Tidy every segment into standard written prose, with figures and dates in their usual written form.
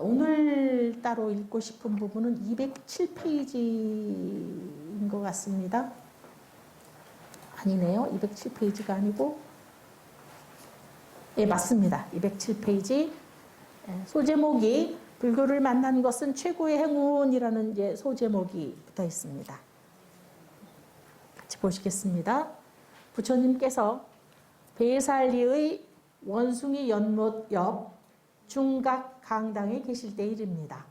오늘 따로 읽고 싶은 부분은 207페이지인 것 같습니다. 아니네요. 207페이지가 아니고, 예, 맞습니다. 207페이지. 소제목이 불교를 만난 것은 최고의 행운이라는 이제 소제목이 붙어 있습니다. 같이 보시겠습니다. 부처님께서 배살리의 원숭이 연못 옆 중각 강당에 계실 때 일입니다.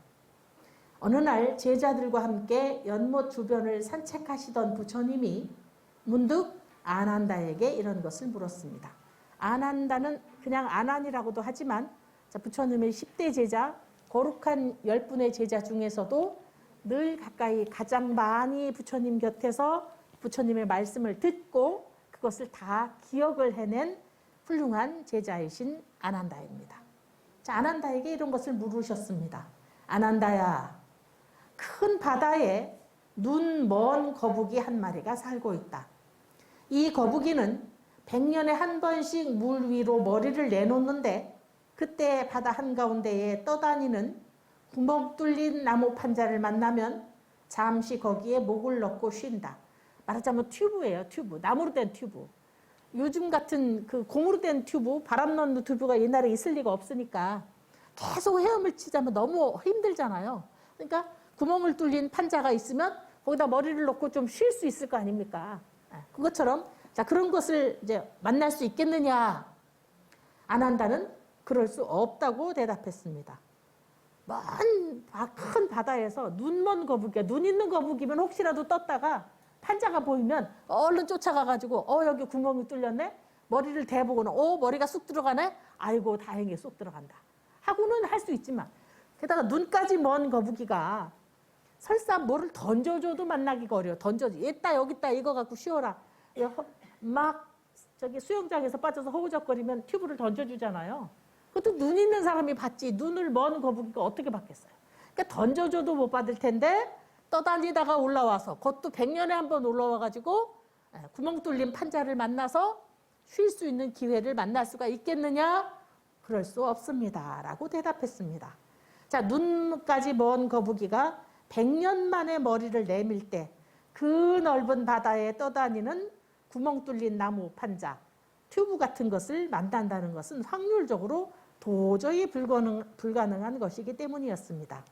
어느 날 제자들과 함께 연못 주변을 산책하시던 부처님이 문득 아난다에게 이런 것을 물었습니다. 아난다는 그냥 아난이라고도 하지만 부처님의 10대 제자, 거룩한 10분의 제자 중에서도 늘 가까이 가장 많이 부처님 곁에서 부처님의 말씀을 듣고 그것을 다 기억을 해낸 훌륭한 제자이신 아난다입니다. 자, 아난다에게 이런 것을 물으셨습니다. 아난다야, 큰 바다에 눈 먼 거북이 한 마리가 살고 있다. 이 거북이는 100년에 한 번씩 물 위로 머리를 내놓는데 그때 바다 한가운데에 떠다니는 구멍 뚫린 나무 판자를 만나면 잠시 거기에 목을 넣고 쉰다. 말하자면 튜브예요, 튜브. 나무로 된 튜브. 요즘 같은 그 공으로 된 튜브, 바람 넣는 튜브가 옛날에 있을 리가 없으니까 계속 헤엄을 치자면 너무 힘들잖아요. 그러니까 구멍을 뚫린 판자가 있으면 거기다 머리를 넣고 좀 쉴 수 있을 거 아닙니까? 그것처럼 자, 그런 것을 이제 만날 수 있겠느냐? 아난다는 그럴 수 없다고 대답했습니다. 큰 바다에서 눈먼 거북이야. 눈 있는 거북이면 혹시라도 떴다가 판자가 보이면 얼른 쫓아가가지고 여기 구멍이 뚫렸네? 머리를 대보고는 머리가 쑥 들어가네? 아이고 다행히 쑥 들어간다. 하고는 할 수 있지만 게다가 눈까지 먼 거북이가 설사 뭐를 던져줘도 만나기가 어려워. 던져줘. 얘다 여기 있다 이거 갖고 쉬어라. 막 저기 수영장에서 빠져서 허우적거리면 튜브를 던져주잖아요. 그것도 눈 있는 사람이 받지 눈을 먼 거북이가 어떻게 받겠어요. 그러니까 던져줘도 못 받을 텐데 떠다니다가 올라와서 그것도 100년에 한 번 올라와가지고 구멍 뚫린 판자를 만나서 쉴 수 있는 기회를 만날 수가 있겠느냐? 그럴 수 없습니다. 라고 대답했습니다. 자, 눈까지 먼 거북이가 100년 만에 머리를 내밀 때 그 넓은 바다에 떠다니는 구멍 뚫린 나무 판자, 튜브 같은 것을 만난다는 것은 확률적으로 도저히 불가능한 것이기 때문이었습니다.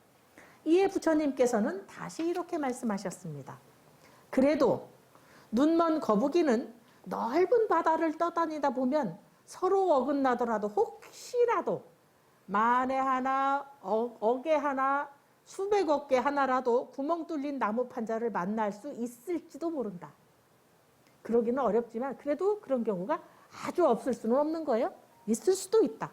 이에 부처님께서는 다시 이렇게 말씀하셨습니다. 그래도 눈먼 거북이는 넓은 바다를 떠다니다 보면 서로 어긋나더라도 혹시라도 만에 하나, 억에 하나, 수백억 개 하나라도 구멍 뚫린 나무 판자를 만날 수 있을지도 모른다. 그러기는 어렵지만 그래도 그런 경우가 아주 없을 수는 없는 거예요. 있을 수도 있다.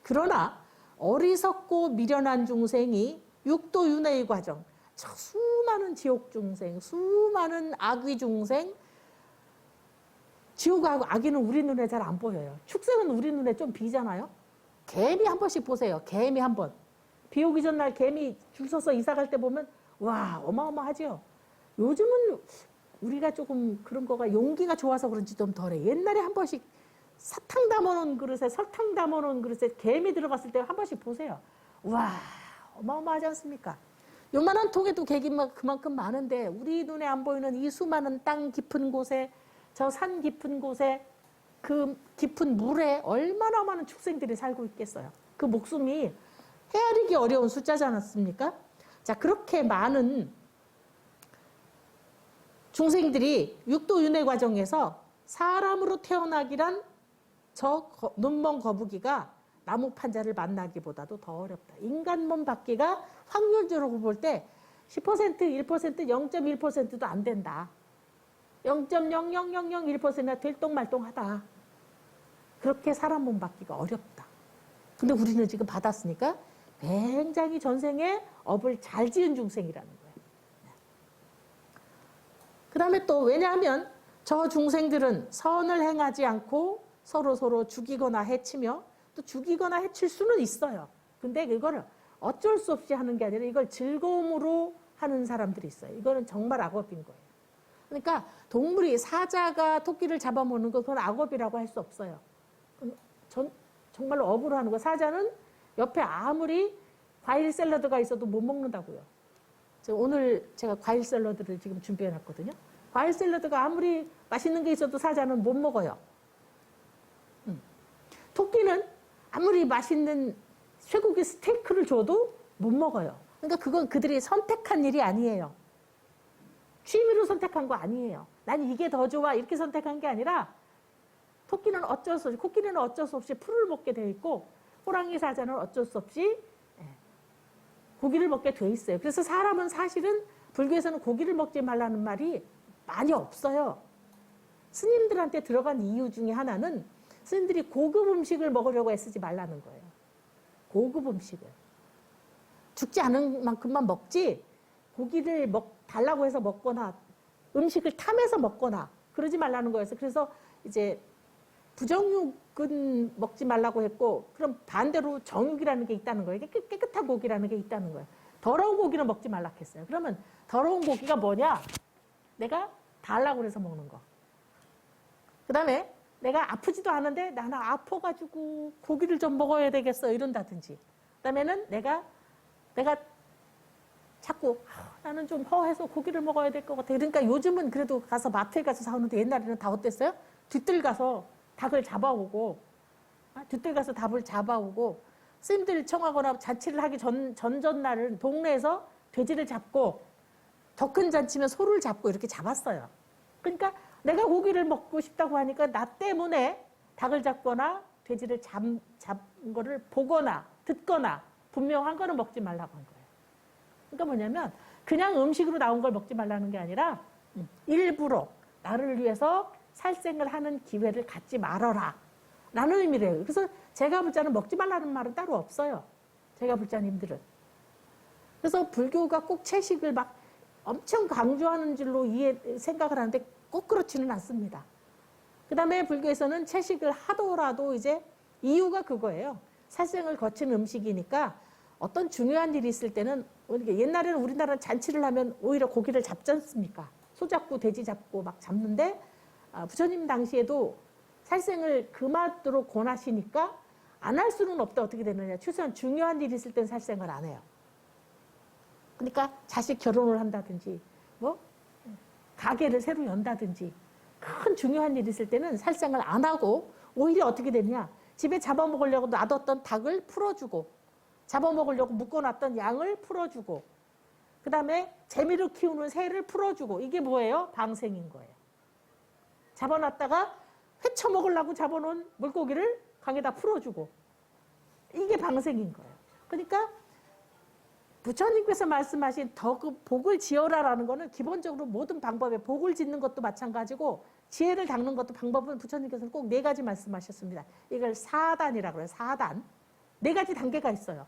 그러나 어리석고 미련한 중생이 육도윤회의 과정, 수많은 지옥 중생, 수많은 악귀 중생, 지옥하고 악귀는 우리 눈에 잘 안 보여요. 축생은 우리 눈에 좀 비잖아요. 개미 한 번씩 보세요. 개미 한 번. 비 오기 전날 개미 줄 서서 이사 갈 때 보면 와 어마어마하죠. 요즘은 우리가 조금 그런 거가 용기가 좋아서 그런지 좀 덜해. 옛날에 한 번씩 사탕 담아놓은 그릇에 설탕 담아놓은 그릇에 개미 들어갔을 때 한 번씩 보세요. 와 어마어마하지 않습니까? 요만한 통에도 개미가 그만큼 많은데 우리 눈에 안 보이는 이 수많은 땅 깊은 곳에 저 산 깊은 곳에 그 깊은 물에 얼마나 많은 축생들이 살고 있겠어요. 그 목숨이 헤아리기 어려운 숫자지 않았습니까? 자, 그렇게 많은 중생들이 육도윤회 과정에서 사람으로 태어나기란 저 눈먼 거북이가 나무 판자를 만나기보다도 더 어렵다. 인간 몸 받기가 확률적으로 볼 때 10%, 1%, 0.1%도 안 된다. 0.00001%나 들똥말똥하다. 그렇게 사람 몸 받기가 어렵다. 근데 우리는 지금 받았으니까 굉장히 전생에 업을 잘 지은 중생이라는 거예요. 그 다음에 또 왜냐하면 저 중생들은 선을 행하지 않고 서로 죽이거나 해치며 또 죽이거나 해칠 수는 있어요. 근데 그거를 어쩔 수 없이 하는 게 아니라 이걸 즐거움으로 하는 사람들이 있어요. 이거는 정말 악업인 거예요. 그러니까 동물이 사자가 토끼를 잡아먹는 거 그건 악업이라고 할 수 없어요. 정말로 업으로 하는 거. 사자는 옆에 아무리 과일 샐러드가 있어도 못 먹는다고요. 오늘 제가 과일 샐러드를 지금 준비해 놨거든요. 과일 샐러드가 아무리 맛있는 게 있어도 사자는 못 먹어요. 토끼는 아무리 맛있는 쇠고기 스테이크를 줘도 못 먹어요. 그러니까 그건 그들이 선택한 일이 아니에요. 취미로 선택한 거 아니에요. 난 이게 더 좋아 이렇게 선택한 게 아니라 토끼는 어쩔 수 없이, 코끼리는 어쩔 수 없이 풀을 먹게 돼 있고 호랑이 사자는 어쩔 수 없이 고기를 먹게 돼 있어요. 그래서 사람은 사실은 불교에서는 고기를 먹지 말라는 말이 많이 없어요. 스님들한테 들어간 이유 중에 하나는 스님들이 고급 음식을 먹으려고 애쓰지 말라는 거예요. 고급 음식을. 죽지 않은 만큼만 먹지 고기를 달라고 해서 먹거나 음식을 탐해서 먹거나 그러지 말라는 거였어요. 그래서 이제 부정육은 먹지 말라고 했고 그럼 반대로 정육이라는 게 있다는 거예요. 깨끗한 고기라는 게 있다는 거예요. 더러운 고기는 먹지 말라 했어요. 그러면 더러운 고기가 뭐냐? 내가 달라고 해서 먹는 거. 그 다음에 내가 아프지도 않은데 나는 아파가지고 고기를 좀 먹어야 되겠어 이런다든지. 그 다음에는 내가 자꾸 나는 좀 허해서 고기를 먹어야 될 것 같아. 그러니까 요즘은 그래도 가서 마트에 가서 사오는데 옛날에는 다 어땠어요? 뒤뜰 가서 닭을 잡아오고 뒤뜰 가서 닭을 잡아오고 스님들 청하거나 잔치를 하기 전날은 동네에서 돼지를 잡고 더 큰 잔치면 소를 잡고 이렇게 잡았어요. 그러니까 내가 고기를 먹고 싶다고 하니까 나 때문에 닭을 잡거나 돼지를 잡은 거를 보거나 듣거나 분명한 거는 먹지 말라고 한 거예요. 그러니까 뭐냐면 그냥 음식으로 나온 걸 먹지 말라는 게 아니라 일부러 나를 위해서 살생을 하는 기회를 갖지 말아라 라는 의미래요. 그래서 제가 불자는 먹지 말라는 말은 따로 없어요. 제가 불자님들은. 그래서 불교가 꼭 채식을 막 엄청 강조하는 줄로 생각을 하는데 꼭 그렇지는 않습니다. 그 다음에 불교에서는 채식을 하더라도 이제 이유가 그거예요. 살생을 거친 음식이니까 어떤 중요한 일이 있을 때는 옛날에는 우리나라는 잔치를 하면 오히려 고기를 잡지 않습니까? 소 잡고 돼지 잡고 막 잡는데 부처님 당시에도 살생을 금하도록 권하시니까 안 할 수는 없다. 어떻게 되느냐. 최소한 중요한 일이 있을 땐 살생을 안 해요. 그러니까 자식 결혼을 한다든지 뭐 가게를 새로 연다든지 큰 중요한 일이 있을 때는 살생을 안 하고 오히려 어떻게 되느냐. 집에 잡아먹으려고 놔뒀던 닭을 풀어주고 잡아먹으려고 묶어놨던 양을 풀어주고 그 다음에 재미로 키우는 새를 풀어주고 이게 뭐예요? 방생인 거예요. 잡아놨다가 회쳐 먹으려고 잡아놓은 물고기를 강에다 풀어주고 이게 방생인 거예요. 그러니까 부처님께서 말씀하신 더 그 복을 지어라라는 거는 기본적으로 모든 방법에 복을 짓는 것도 마찬가지고 지혜를 닦는 것도 방법은 부처님께서는 꼭 4가지 말씀하셨습니다. 이걸 사단이라고 해요. 사단. 4가지 단계가 있어요.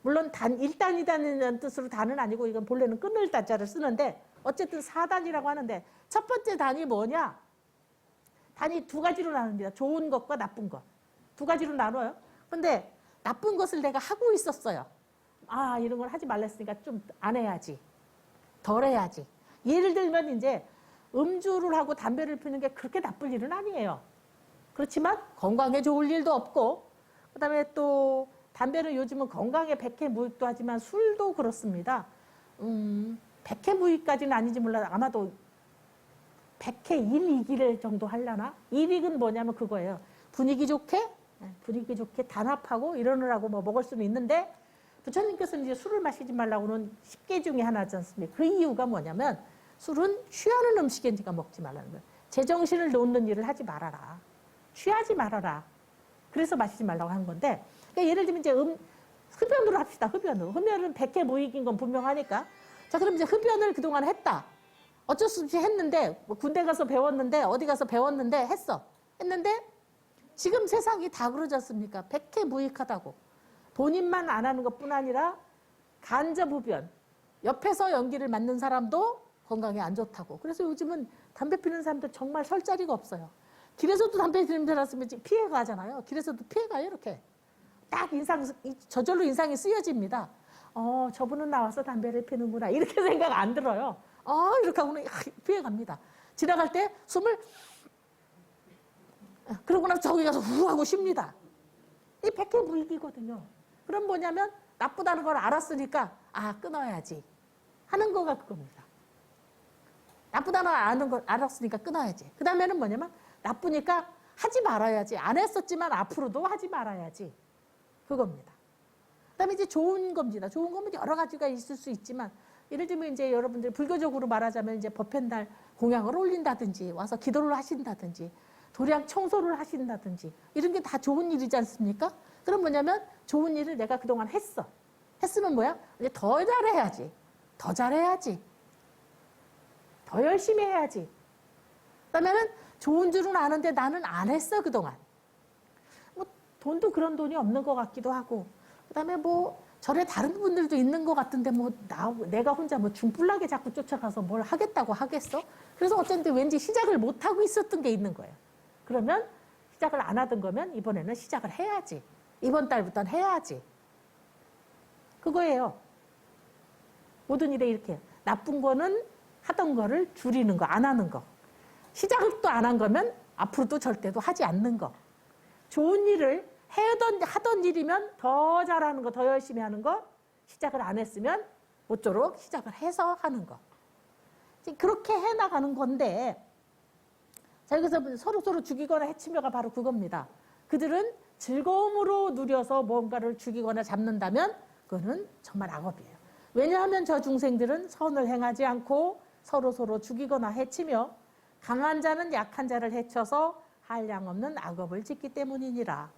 물론 1단, 2단이라는 뜻으로 단은 아니고 이건 본래는 끊을 단자를 쓰는데 어쨌든 4단이라고 하는데 첫 번째 단이 뭐냐? 단이 2가지로 나눕니다. 좋은 것과 나쁜 것. 2가지로 나눠요. 근데 나쁜 것을 내가 하고 있었어요. 이런 걸 하지 말랬으니까 좀 안 해야지. 덜 해야지. 예를 들면 이제 음주를 하고 담배를 피우는 게 그렇게 나쁠 일은 아니에요. 그렇지만 건강에 좋을 일도 없고 그다음에 또 담배는 요즘은 건강에 백해무익도 하지만 술도 그렇습니다. 백해무익까지는 아닌지 몰라도 아마도 백해일이기를 정도 하려나? 일익은 뭐냐면 그거예요. 분위기 좋게 단합하고 이러느라고 뭐 먹을 수는 있는데 부처님께서는 이제 술을 마시지 말라고는 10개 중에 하나지 않습니까? 그 이유가 뭐냐면 술은 취하는 음식이니까 먹지 말라는 거예요. 제정신을 놓는 일을 하지 말아라. 취하지 말아라. 그래서 마시지 말라고 한 건데 그러니까 예를 들면 이제 흡연으로 합시다. 흡연은 백해무익인 건 분명하니까 자 그럼 이제 흡연을 그동안 했다. 어쩔 수 없이 했는데 뭐 군대 가서 배웠는데 어디 가서 배웠는데 했는데 지금 세상이 다 그러지 않습니까? 백해무익하다고. 본인만 안 하는 것뿐 아니라 간접 흡연, 옆에서 연기를 맡는 사람도 건강에 안 좋다고. 그래서 요즘은 담배 피우는 사람들 정말 설 자리가 없어요. 길에서도 담배 피우는 사람 있으면 피해가 하잖아요. 길에서도 피해가요, 이렇게. 딱 저절로 인상이 쓰여집니다. 저분은 나와서 담배를 피우는구나. 이렇게 생각 안 들어요. 이렇게 하고는 피해갑니다. 지나갈 때 숨을 그러고 나서 저기 가서 후 하고 쉽니다. 이 백해무익이거든요. 그럼 뭐냐면 나쁘다는 걸 알았으니까 아 끊어야지 하는 거가 그겁니다. 나쁘다는 걸 알았으니까 끊어야지. 그 다음에는 뭐냐면 나쁘니까 하지 말아야지. 안 했었지만 앞으로도 하지 말아야지. 그겁니다. 그 다음에 이제 좋은 겁니다. 좋은 거면 여러 가지가 있을 수 있지만 예를 들면 이제 여러분들 불교적으로 말하자면 이제 법회날 공양을 올린다든지 와서 기도를 하신다든지 도량 청소를 하신다든지 이런 게 다 좋은 일이지 않습니까? 그럼 뭐냐면 좋은 일을 내가 그동안 했어. 했으면 뭐야? 이제 더 잘해야지. 더 잘해야지. 더 열심히 해야지. 그러면은 좋은 줄은 아는데 나는 안 했어 그동안. 뭐 돈도 그런 돈이 없는 것 같기도 하고 그다음에 뭐 절에 다른 분들도 있는 것 같은데 뭐 내가 혼자 뭐 중불나게 자꾸 쫓아가서 뭘 하겠다고 하겠어? 그래서 어쩐지 왠지 시작을 못 하고 있었던 게 있는 거예요. 그러면 시작을 안 하던 거면 이번에는 시작을 해야지. 이번 달부터는 해야지. 그거예요. 모든 일에 이렇게 나쁜 거는 하던 거를 줄이는 거, 안 하는 거. 시작을 또 안 한 거면 앞으로도 절대도 하지 않는 거. 좋은 일을 하던 일이면 더 잘하는 거, 더 열심히 하는 거. 시작을 안 했으면 모쪼록 시작을 해서 하는 거. 그렇게 해나가는 건데 자 여기서 서로 죽이거나 해치며가 바로 그겁니다. 그들은 즐거움으로 누려서 뭔가를 죽이거나 잡는다면 그거는 정말 악업이에요. 왜냐하면 저 중생들은 선을 행하지 않고 서로 죽이거나 해치며 강한 자는 약한 자를 해쳐서 한량없는 악업을 짓기 때문이니라.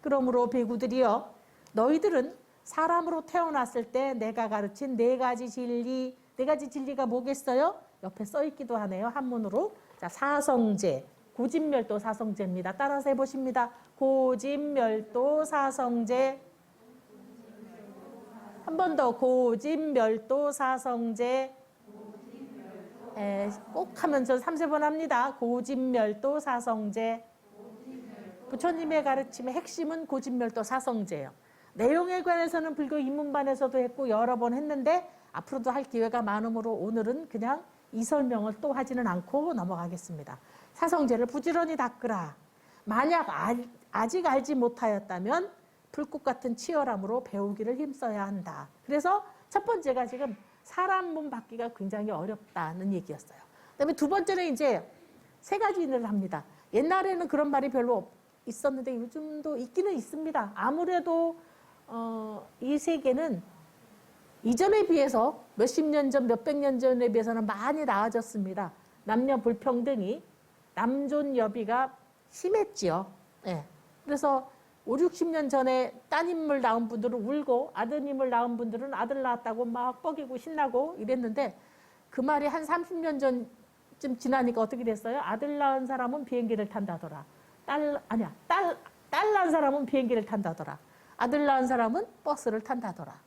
그러므로 배구들이여 너희들은 사람으로 태어났을 때 내가 가르친 네 가지 진리가 뭐겠어요? 옆에 써있기도 하네요. 한문으로. 자, 사성제, 고진멸도 사성제입니다. 따라서 해보십니다. 고진멸도 사성제. 한 번 더 고진멸도 사성제. 꼭 하면서 3-4번 합니다. 고진멸도 사성제. 부처님의 가르침의 핵심은 고진멸도 사성제예요. 내용에 관해서는 불교 입문반에서도 했고 여러 번 했는데 앞으로도 할 기회가 많으므로 오늘은 그냥 이 설명을 또 하지는 않고 넘어가겠습니다. 사성제를 부지런히 닦으라. 만약 아직 알지 못하였다면 불꽃 같은 치열함으로 배우기를 힘써야 한다. 그래서 첫 번째가 지금 사람 몸 받기가 굉장히 어렵다는 얘기였어요. 그다음에 두 번째는 이제 세 가지 일을 합니다. 옛날에는 그런 말이 별로 있었는데 요즘도 있기는 있습니다. 아무래도 이 세계는 이전에 비해서 몇십 년 전, 몇백 년 전에 비해서는 많이 나아졌습니다. 남녀 불평등이 남존여비가 심했지요. 네. 그래서 5, 60년 전에 따님을 낳은 분들은 울고 아드님을 낳은 분들은 아들 낳았다고 막 뻐기고 신나고 이랬는데 그 말이 한 30년 전쯤 지나니까 어떻게 됐어요? 아들 낳은 사람은 비행기를 탄다더라. 딸 낳은 사람은 비행기를 탄다더라. 아들 낳은 사람은 버스를 탄다더라.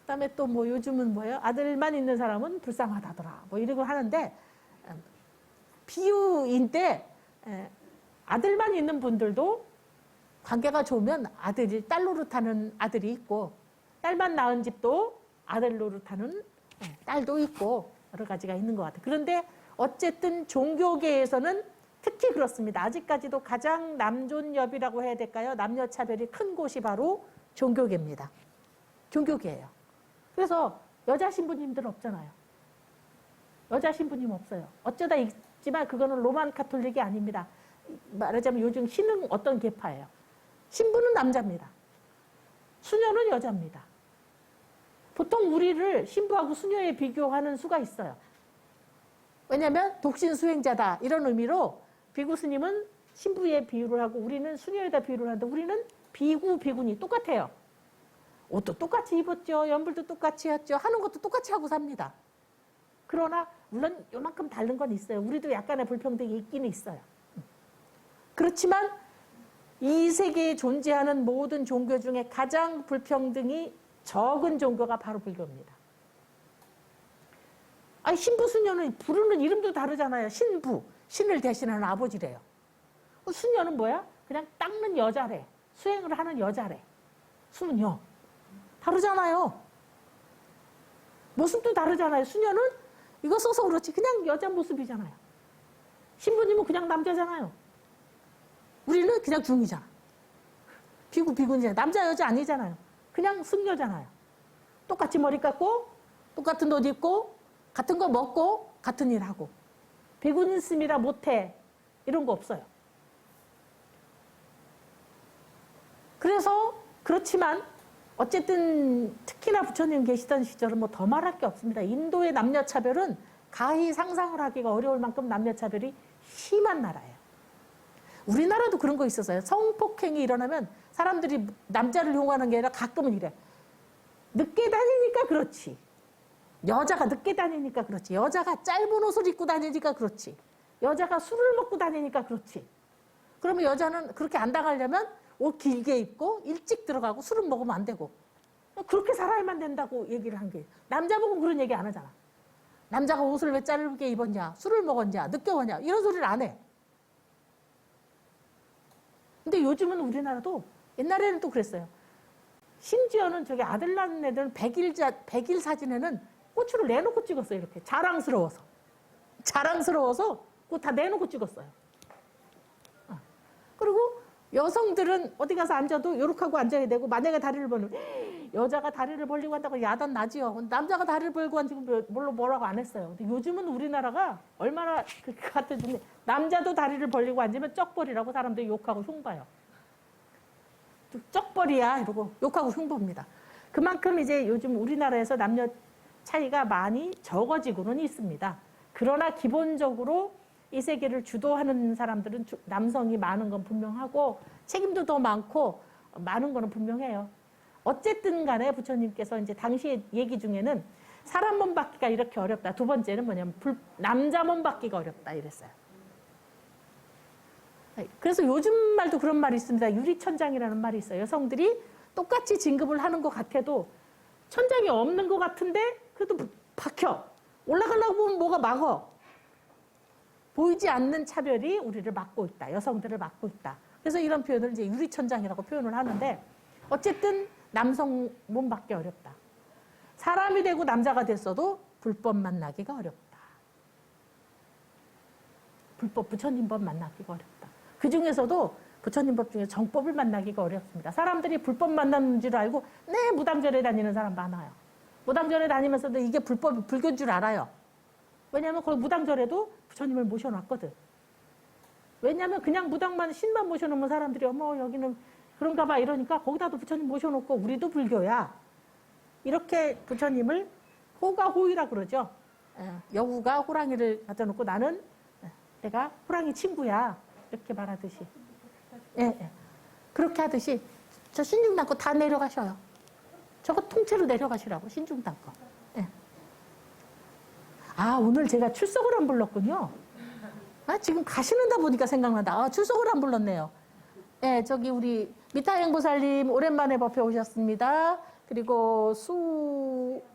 그 다음에 또 뭐 요즘은 뭐예요? 아들만 있는 사람은 불쌍하다더라. 뭐 이런 걸 하는데 비유인데 아들만 있는 분들도 관계가 좋으면 딸 노릇하는 아들이 있고 딸만 낳은 집도 아들 노릇하는 딸도 있고 여러 가지가 있는 것 같아요. 그런데 어쨌든 종교계에서는 특히 그렇습니다. 아직까지도 가장 남존여비라고 해야 될까요? 남녀차별이 큰 곳이 바로 종교계입니다. 종교계예요. 그래서 여자 신부님들 없잖아요. 여자 신부님 없어요. 어쩌다 있지만 그거는 로만 카톨릭이 아닙니다. 말하자면 요즘 신흥 어떤 계파예요. 신부는 남자입니다. 수녀는 여자입니다. 보통 우리를 신부하고 수녀에 비교하는 수가 있어요. 왜냐하면 독신 수행자다 이런 의미로 비구 스님은 신부에 비유를 하고 우리는 수녀에다 비유를 하는데 우리는 비구, 비구니 똑같아요. 옷도 똑같이 입었죠. 연불도 똑같이 했죠. 하는 것도 똑같이 하고 삽니다. 그러나 물론 요만큼 다른 건 있어요. 우리도 약간의 불평등이 있기는 있어요. 그렇지만 이 세계에 존재하는 모든 종교 중에 가장 불평등이 적은 종교가 바로 불교입니다. 아니, 신부 수녀는 부르는 이름도 다르잖아요. 신부, 신을 대신하는 아버지래요. 수녀는 뭐야? 그냥 닦는 여자래. 수행을 하는 여자래. 수녀. 다르잖아요. 모습도 다르잖아요. 수녀는 이거 써서 그렇지 그냥 여자 모습이잖아요. 신부님은 그냥 남자잖아요. 우리는 그냥 중이잖아. 비구, 비구니잖아. 남자, 여자 아니잖아요. 그냥 승려잖아요. 똑같이 머리 깎고 똑같은 옷 입고 같은 거 먹고 같은 일 하고 배군 있음이라 못해 이런 거 없어요. 그래서 그렇지만 어쨌든 특히나 부처님 계시던 시절은 뭐 더 말할 게 없습니다. 인도의 남녀차별은 가히 상상을 하기가 어려울 만큼 남녀차별이 심한 나라예요. 우리나라도 그런 거 있었어요. 성폭행이 일어나면 사람들이 남자를 용하는 게 아니라 가끔은 이래. 늦게 다니니까 그렇지. 여자가 늦게 다니니까 그렇지. 여자가 짧은 옷을 입고 다니니까 그렇지. 여자가 술을 먹고 다니니까 그렇지. 그러면 여자는 그렇게 안 당하려면 옷 길게 입고 일찍 들어가고 술은 먹으면 안 되고 그렇게 살아야만 된다고 얘기를 한 게 남자 보고 그런 얘기 안 하잖아. 남자가 옷을 왜 짧게 입었냐, 술을 먹었냐, 늦게 오냐 이런 소리를 안 해. 근데 요즘은 우리나라도 옛날에는 또 그랬어요. 심지어는 저기 아들 낳는 애들은 100일 사진에는 꼬추를 내놓고 찍었어요. 이렇게 자랑스러워서 그거 다 내놓고 찍었어요. 그리고 여성들은 어디 가서 앉아도 요렇게 하고 앉아야 되고 만약에 다리를 벌리면 여자가 다리를 벌리고 한다고 야단 나지요. 남자가 다리를 벌고 앉으면 뭐라고 안 했어요. 근데 요즘은 우리나라가 얼마나 그렇게 같아지는데 남자도 다리를 벌리고 앉으면 쩍벌이라고 사람들이 욕하고 흉봐요. 쩍벌이야 이러고 욕하고 흉봅니다. 그만큼 이제 요즘 우리나라에서 남녀 차이가 많이 적어지고는 있습니다. 그러나 기본적으로 이 세계를 주도하는 사람들은 남성이 많은 건 분명하고 책임도 더 많고 많은 거는 분명해요. 어쨌든 간에 부처님께서 이제 당시 얘기 중에는 사람 몸 받기가 이렇게 어렵다. 두 번째는 뭐냐면 남자 몸 받기가 어렵다 이랬어요. 그래서 요즘 말도 그런 말이 있습니다. 유리천장이라는 말이 있어요. 여성들이 똑같이 진급을 하는 것 같아도 천장이 없는 것 같은데 그래도 박혀. 올라가려고 보면 뭐가 막어. 보이지 않는 차별이 우리를 막고 있다. 여성들을 막고 있다. 그래서 이런 표현을 이제 유리천장이라고 표현을 하는데 어쨌든 남성 몸 받기 어렵다. 사람이 되고 남자가 됐어도 불법 만나기가 어렵다. 불법 부처님 법 만나기가 어렵다. 그 중에서도 부처님 법 중에 정법을 만나기가 어렵습니다. 사람들이 불법 만나는 줄 알고 네 무당절에 다니는 사람 많아요. 무당절에 다니면서도 이게 불법이 불교인 줄 알아요. 왜냐하면 거기 무당절에도 부처님을 모셔놨거든. 왜냐하면 그냥 무당만 신만 모셔놓으면 사람들이 어머 여기는 그런가 봐 이러니까 거기다도 부처님 모셔놓고 우리도 불교야. 이렇게 부처님을 호가호의라 그러죠. 여우가 호랑이를 갖다 놓고 나는 내가 호랑이 친구야. 이렇게 말하듯이. 예. 그렇게 하듯이 저 신중담고 다 내려가셔요. 저거 통째로 내려가시라고 신중담고. 예. 아 오늘 제가 출석을 안 불렀군요. 아 지금 가시는다 보니까 생각난다. 아 출석을 안 불렀네요. 예, 저기 우리 미타행보살님 오랜만에 법회 오셨습니다. 그리고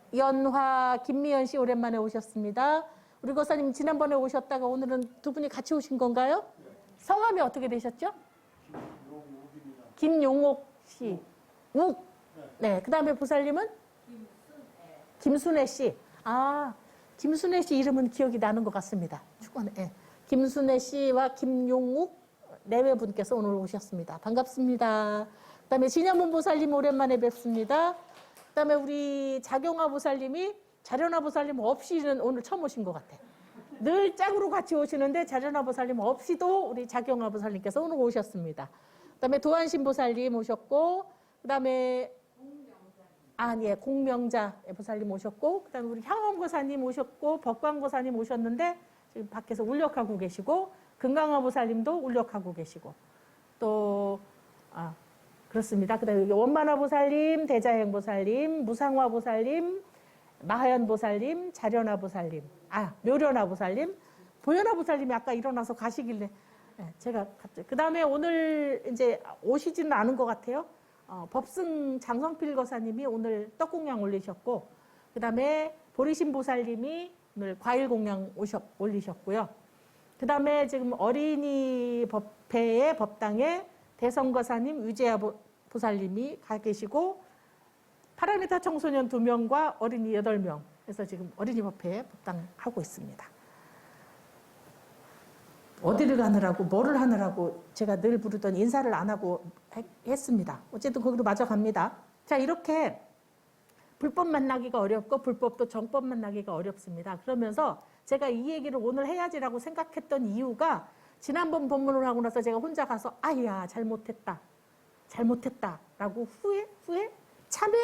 수연화 김미연 씨 오랜만에 오셨습니다. 우리 거사님 지난번에 오셨다가 오늘은 두 분이 같이 오신 건가요? 성함이 어떻게 되셨죠? 김용옥 씨. 욱. 네. 그 다음에 보살님은? 김순애 씨. 아, 김순애 씨 이름은 기억이 나는 것 같습니다. 축원에. 네. 김순애 씨와 김용욱 내외분께서 오늘 오셨습니다. 반갑습니다. 그 다음에 진야문 보살님 오랜만에 뵙습니다. 그 다음에 우리 자경화 보살님이 자련화 보살님 없이는 오늘 처음 오신 것 같아. 늘 짝으로 같이 오시는데 자련화 보살님 없이도 우리 자경화 보살님께서 오늘 오셨습니다. 그 다음에 도안신 보살님 오셨고, 그 다음에 공명자 보살님 오셨고, 그 다음에 우리 향엄고사님 오셨고, 법광고사님 오셨는데 지금 밖에서 울력하고 계시고, 금강화 보살님도 울력하고 계시고, 또 그렇습니다. 그 다음에 원만화 보살님, 대자행 보살님, 무상화 보살님, 마하연 보살님, 자련화 보살님, 묘련화 보살님, 보현화 보살님이 아까 일어나서 가시길래 제가 갑자기 그 다음에 오늘 이제 오시지는 않은 것 같아요. 법승 장성필 거사님이 오늘 떡공양 올리셨고, 그 다음에 보리신 보살님이 오늘 과일 공양 올리셨고요. 그 다음에 지금 어린이 법회의 법당에 대성거사님, 유재하 보살님이 가 계시고, 파라미타 청소년 2명과 어린이 8명. 그래서 지금 어린이 법회에 법당하고 있습니다. 어디를 가느라고 뭐를 하느라고 제가 늘 부르던 인사를 안 하고 했습니다. 어쨌든 거기로 마저 갑니다. 자, 이렇게 불법 만나기가 어렵고 불법도 정법 만나기가 어렵습니다. 그러면서 제가 이 얘기를 오늘 해야지라고 생각했던 이유가 지난번 본문을 하고 나서 제가 혼자 가서 아야 잘못했다 라고 후회 참회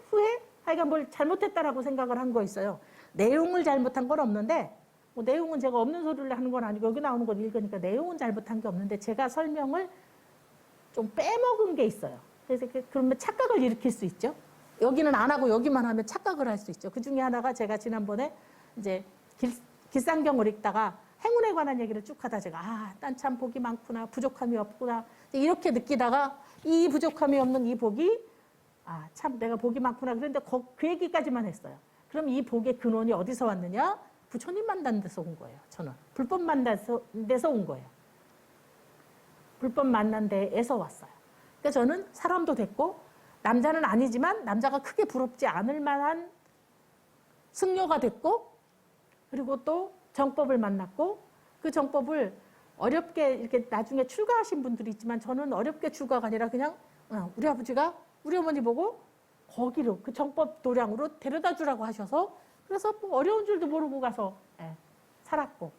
후회 하여간 뭘 잘못했다라고 생각을 한 거 있어요. 내용을 잘못한 건 없는데 뭐 내용은 제가 없는 소리를 하는 건 아니고 여기 나오는 걸 읽으니까 내용은 잘못한 게 없는데 제가 설명을 좀 빼먹은 게 있어요. 그래서 그러면 착각을 일으킬 수 있죠. 여기는 안 하고 여기만 하면 착각을 할 수 있죠. 그 중에 하나가 제가 지난번에 이제 길상경을 읽다가 행운에 관한 얘기를 쭉 하다 제가 난 참 복이 많구나, 부족함이 없구나 이렇게 느끼다가 이 부족함이 없는 이 복이 참 내가 복이 많구나 그런데 그 얘기까지만 했어요. 그럼 이 복의 근원이 어디서 왔느냐? 부처님 만난 데서 온 거예요. 저는 불법 만난 데서 온 거예요. 불법 만난 데에서 왔어요. 그러니까 저는 사람도 됐고 남자는 아니지만 남자가 크게 부럽지 않을 만한 승려가 됐고 그리고 또 정법을 만났고 그 정법을 어렵게 이렇게 나중에 출가하신 분들이 있지만 저는 어렵게 출가가 아니라 그냥 우리 아버지가 우리 어머니 보고 거기로 그 정법 도량으로 데려다 주라고 하셔서 그래서 뭐 어려운 줄도 모르고 가서 살았고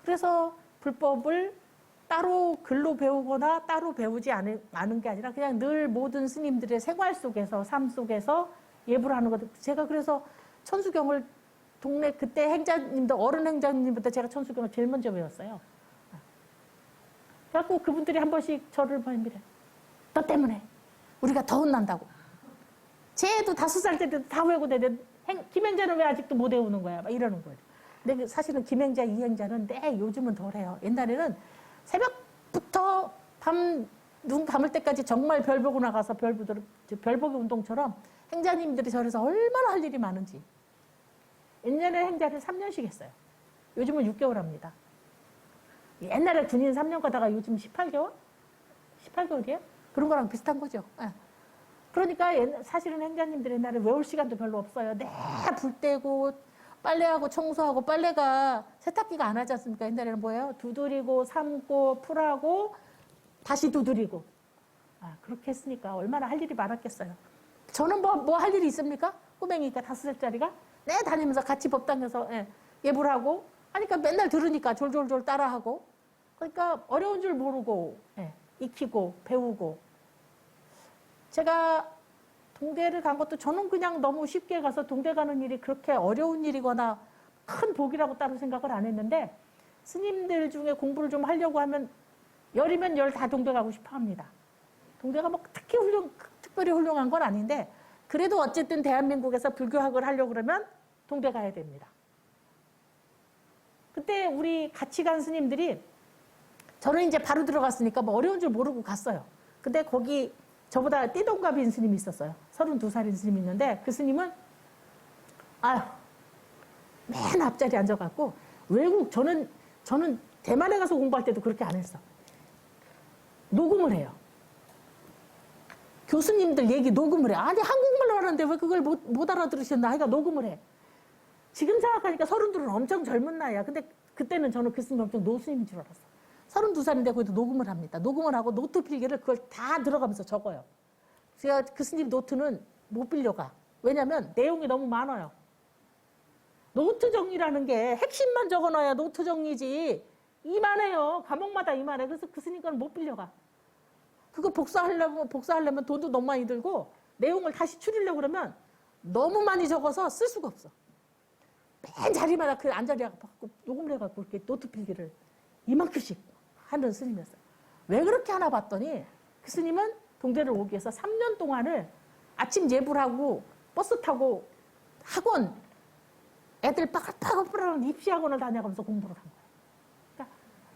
그래서 불법을 따로 글로 배우거나 따로 배우지 않은 게 아니라 그냥 늘 모든 스님들의 생활 속에서 삶 속에서 예불을 하는 거죠. 제가 그래서 천수경을 동네 그때 행자님도 어른 행자님부터 제가 천수경을 제일 먼저 배웠어요. 그래갖고 그분들이 한 번씩 저를 보면 너 때문에 우리가 더 혼난다고. 쟤도 5살 때도 다 외우고 되는데 김행자는 왜 아직도 못 외우는 거야? 막 이러는 거예요. 근데 사실은 김행자, 이행자는 요즘은 덜해요. 옛날에는 새벽부터 눈 감을 때까지 정말 별 보고 나가서 별 보기 운동처럼 행자님들이 절에서 얼마나 할 일이 많은지. 옛날에 행자를 3년씩 했어요. 요즘은 6개월 합니다. 옛날에 군인 3년 가다가 요즘 18개월? 18개월이에요? 그런 거랑 비슷한 거죠. 그러니까 사실은 행자님들 옛날에 외울 시간도 별로 없어요. 불 떼고 빨래하고 청소하고 빨래가 세탁기가 안 하지 않습니까? 옛날에는 뭐예요? 두드리고 삶고 풀하고 다시 두드리고 그렇게 했으니까 얼마나 할 일이 많았겠어요. 저는 뭐 할 일이 있습니까? 꼬맹이니까 5살짜리가 다니면서 같이 법당에서 예불 하고 하니까 맨날 들으니까 졸졸졸 따라하고 그러니까 어려운 줄 모르고 익히고 배우고 제가 동대를 간 것도 저는 그냥 너무 쉽게 가서 동대 가는 일이 그렇게 어려운 일이거나 큰 복이라고 따로 생각을 안 했는데 스님들 중에 공부를 좀 하려고 하면 열이면 열 다 동대 가고 싶어 합니다. 동대가 뭐 특별히 훌륭한 건 아닌데 그래도 어쨌든 대한민국에서 불교학을 하려고 그러면 동대 가야 됩니다. 그때 우리 같이 간 스님들이 저는 이제 바로 들어갔으니까 뭐 어려운 줄 모르고 갔어요. 근데 거기 저보다 띠동갑인 스님이 있었어요. 32살인 스님이 있는데 그 스님은 맨 앞자리에 앉아갖고 저는 대만에 가서 공부할 때도 그렇게 안 했어. 녹음을 해요. 교수님들 얘기 녹음을 해. 아니 한국말로 하는데 왜 그걸 못 알아들으셨나 하니까 녹음을 해. 지금 생각하니까 32은 엄청 젊은 나이야. 근데 그때는 저는 그 스님이 엄청 노스님인 줄 알았어. 32살인데 거기도 녹음을 합니다. 녹음을 하고 노트 필기를 그걸 다 들어가면서 적어요. 제가 그 스님 노트는 못 빌려가. 왜냐면 내용이 너무 많아요. 노트 정리라는 게 핵심만 적어놔야 노트 정리지. 이만해요. 과목마다 이만해. 그래서 그 스님 거는 못 빌려가. 그거 복사하려면 돈도 너무 많이 들고 내용을 다시 추리려고 그러면 너무 많이 적어서 쓸 수가 없어. 맨 자리마다 그 앉아리가 녹음을 해갖고 이렇게 노트 필기를 이만큼씩 하는 스님이었어요. 왜 그렇게 하나 봤더니 그 스님은 동대를 오기 위해서 3년 동안을 아침 예불 하고 버스 타고 학원 애들 빠글빠글빠글 입시학원을 다녀가면서 공부를 한 거예요.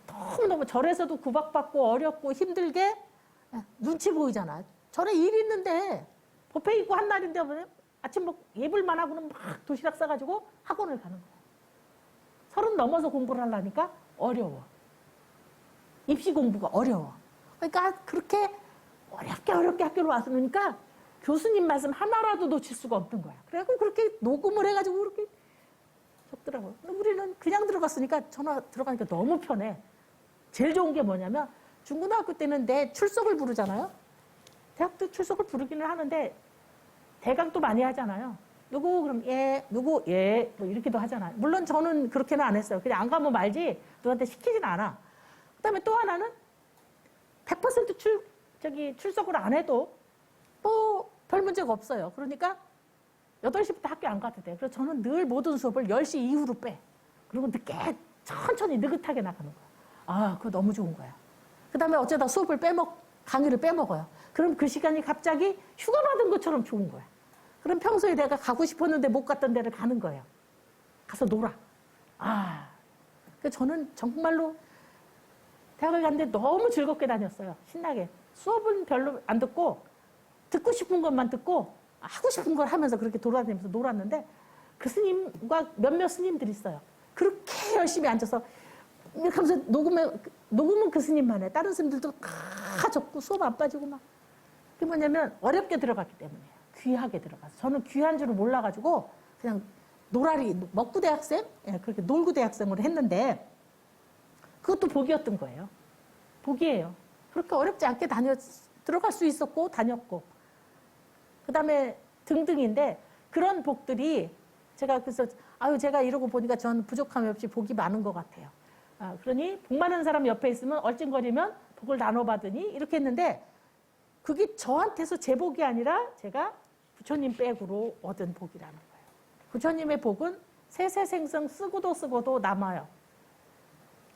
그러니까 너무너무 절에서도 구박받고 어렵고 힘들게 눈치 보이잖아. 절에 일 있는데 법회 있고 한 날인데 아침 예불만 하고는 막 도시락 싸가지고 학원을 가는 거예요. 30 넘어서 공부를 하려니까 어려워. 입시 공부가 어려워. 그러니까 그렇게 어렵게 학교로 왔으니까 교수님 말씀 하나라도 놓칠 수가 없는 거야. 그래갖고 그렇게 녹음을 해가지고 그렇게 적더라고요. 우리는 그냥 들어갔으니까 전화 들어가니까 너무 편해. 제일 좋은 게 뭐냐면 중고등학교 때는 내 출석을 부르잖아요. 대학도 출석을 부르기는 하는데 대강도 많이 하잖아요. 누구 그럼 예, 누구 예, 뭐 이렇게도 하잖아요. 물론 저는 그렇게는 안 했어요. 그냥 안 가면 말지 누구한테 시키진 않아. 그다음에 또 하나는 100% 출석을 안 해도 또 별 문제가 없어요. 그러니까 8시부터 학교 안 가도 돼. 그래서 저는 늘 모든 수업을 10시 이후로 빼. 그리고 늦게 천천히 느긋하게 나가는 거야. 아, 그거 너무 좋은 거야. 그다음에 어쩌다 강의를 빼먹어요. 그럼 그 시간이 갑자기 휴가 받은 것처럼 좋은 거야. 그럼 평소에 내가 가고 싶었는데 못 갔던 데를 가는 거예요. 가서 놀아. 아, 그래서 저는 정말로 대학을 갔는데 너무 즐겁게 다녔어요. 신나게. 수업은 별로 안 듣고 싶은 것만 듣고 하고 싶은 걸 하면서 그렇게 돌아다니면서 놀았는데 그 스님과 몇몇 스님들이 있어요. 그렇게 열심히 앉아서 이렇게 하면서 녹음은 그 스님만 해. 다른 스님들도 다 적고 수업 안 빠지고 막. 그게 뭐냐면 어렵게 들어갔기 때문이에요. 귀하게 들어가서. 저는 귀한 줄을 몰라가지고 그냥 먹구 대학생? 예, 그렇게 놀구 대학생으로 했는데 그것도 복이었던 거예요. 복이에요. 그렇게 어렵지 않게 들어갈 수 있었고 다녔고 그 다음에 등등인데 그런 복들이 그래서 제가 이러고 보니까 저는 부족함이 없이 복이 많은 것 같아요. 그러니 복 많은 사람 옆에 있으면 얼찡거리면 복을 나눠받으니 이렇게 했는데 그게 저한테서 제 복이 아니라 제가 부처님 백으로 얻은 복이라는 거예요. 부처님의 복은 세세생성 쓰고도 남아요.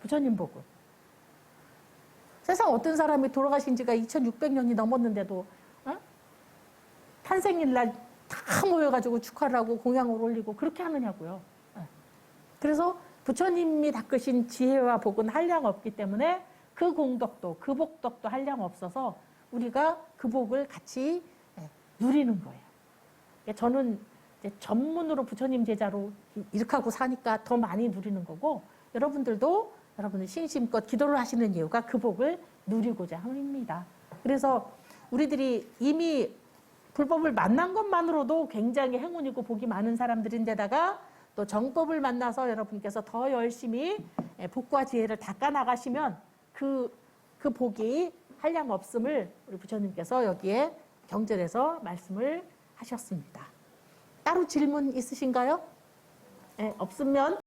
부처님 복은. 세상 어떤 사람이 돌아가신 지가 2600년이 넘었는데도 탄생일날 다 모여가지고 축하를 하고 공양을 올리고 그렇게 하느냐고요. 그래서 부처님이 닦으신 지혜와 복은 한량 없기 때문에 그 공덕도 그 복덕도 한량 없어서 우리가 그 복을 같이 누리는 거예요. 저는 이제 전문으로 부처님 제자로 이렇게 하고 사니까 더 많이 누리는 거고 여러분들도 여러분들 신심껏 기도를 하시는 이유가 그 복을 누리고자 함입니다. 그래서 우리들이 이미 불법을 만난 것만으로도 굉장히 행운이고 복이 많은 사람들인데다가 또 정법을 만나서 여러분께서 더 열심히 복과 지혜를 닦아 나가시면 그 복이 한량 없음을 우리 부처님께서 여기에 경전에서 말씀을 하셨습니다. 따로 질문 있으신가요? 없으면